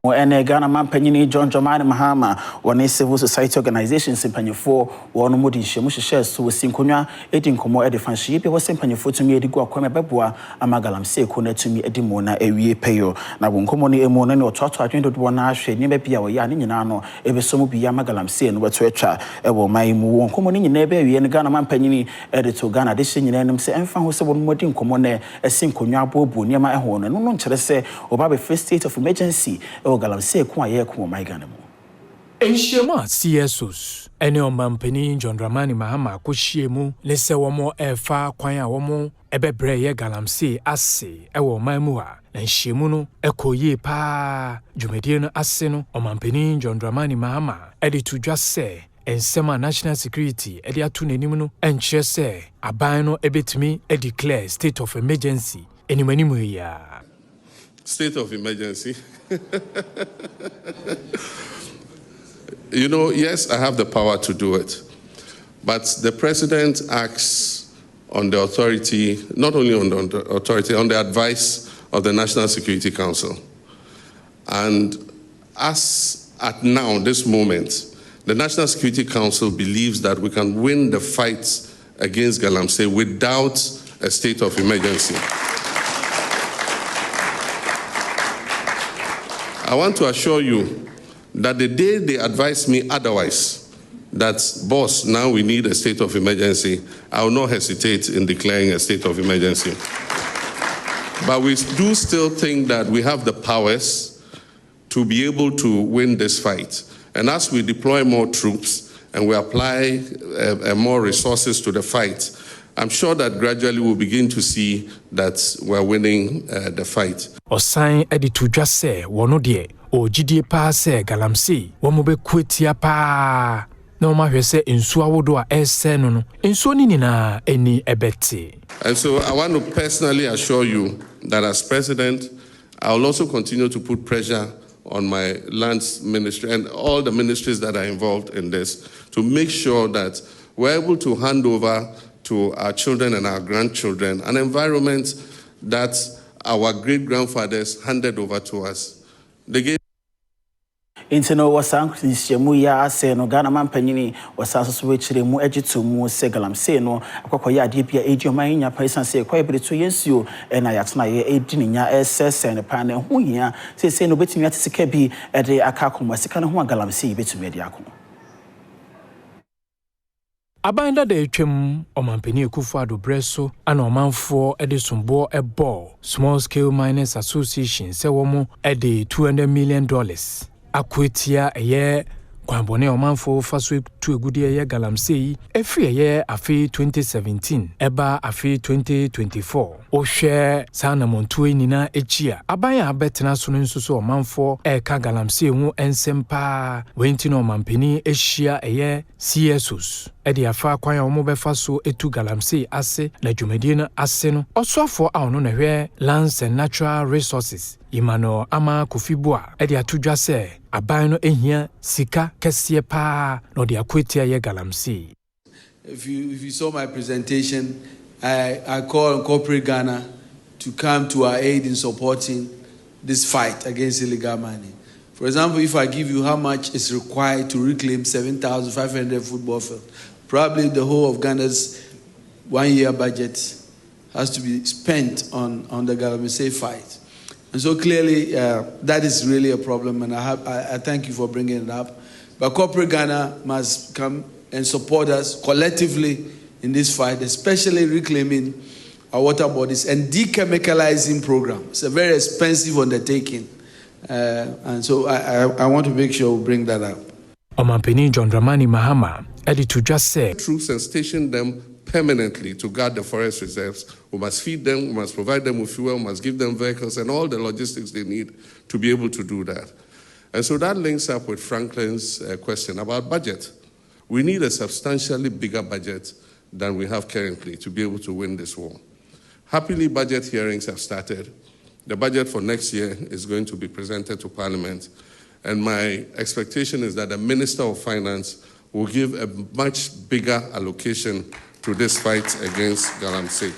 And Ghana man penny John Dramani Mahama, one civil society organizations in Penny4, one Modi Shemush shares to Sinkunya, eating Como Edifanship, was in Penny4 to me, Edigo Kwame Bebua, Amagalam Se, Kone to me, Edimona, Ewie Payo. Now, when Comoni Emona or Toto, 21 Ash, never be our Yaninano, ever so be Yamagalam Se, and what's Recha, Ewo, my Moon, Comoni, never, and Ghana man penny, editor Ghana, this in them say, and found several Modin Comone, a Sinkunya Bobu, near my home, and no one shall say, or by first state of emergency. Galam say kwa ye kwa my Ghana mo. Enshema CSOs ene omampani John Dramani Mahama kohyie mu ne se womo efa kwan a womo ebebre ye galamse ase ewo man mu a enhyiemu no ekoye pa dwumedie no ase no omampani John Dramani Mahama editu dwa se ensema national security edi atu nanim no enkyere se aban no ebetimi declare state of emergency enimanimu ya state of emergency. You know, yes, I have the power to do it, but the president acts on the authority, not only on the authority, on the advice of the National Security Council. And as at now, this moment, the National Security Council believes that we can win the fight against Galamsey without a state of emergency. I want to assure you that the day they advise me otherwise, that, boss, now we need a state of emergency, I will not hesitate in declaring a state of emergency. But we do still think that we have the powers to be able to win this fight. And as we deploy more troops and we apply more resources to the fight, I'm sure that gradually we'll begin to see that we're winning the fight. Osan editu dwa se wono de o gidie pa se galamsey wo mo be kwetia pa na o ma hwe se nsu awodo a ese no no nsu ni nyina eni ebete. And so I want to personally assure you that as president, I will also continue to put pressure on my lands ministry and all the ministries that are involved in this to make sure that we're able to hand over to our children and our grandchildren an environment that our great-grandfathers handed over to us. They gave Intino wasan Shemu ya se no Ghana man panyini wasan so wechire mu ejitu mu se galamsey no akokoya ade bia eji oman nya paisan se kwa ebreto yensuo na yatena ye edini nya ss ne pa na ho hia se no betimi atesika bi ede aka akoma sika no ho galamsey betimi ade akoma. Abanda de etwem omampani Akufo-Addo breso ana omanfo ede sombo ebo Small Scale Miners Association se womo ede $200 million akwetia eye kwambone omanfo faso tu egudie ye galamsey efri eye afi 2017 eba afi 2024 ohwe sana montu enina echia abanya abetena so nsuso omanfo eka galamsey hu ensempa wenti no omampani ehia eye CSOs edi afa kwan omo befa so etu galamsey ase na dwumedie no ase no osofo a ono na hwe lands and natural resources Imano ama kofibua edi atudwa se aban no ehia sika kesie pa no de akwetia ye galamsey. If you saw my presentation, I call on corporate Ghana to come to our aid in supporting this fight against illegal mining. For example, if I give you how much is required to reclaim 7,500 football fields, probably the whole of Ghana's 1 year budget has to be spent on the galamsey fight. And so clearly, that is really a problem, and I thank you for bringing it up. But corporate Ghana must come and support us collectively in this fight, especially reclaiming our water bodies and decomicalizing program. It's a very expensive undertaking, and so I want to make sure we bring that up. Omampani John Dramani Mahama editu just said troops and station them permanently to guard the forest reserves. We must feed them, we must provide them with fuel, we must give them vehicles and all the logistics they need to be able to do that. And so that links up with Franklin's question about budget. We need a substantially bigger budget than we have currently to be able to win this war. Happily, budget hearings have started. The budget for next year is going to be presented to Parliament. And my expectation is that the Minister of Finance will give a much bigger allocation to this fight against galamsey.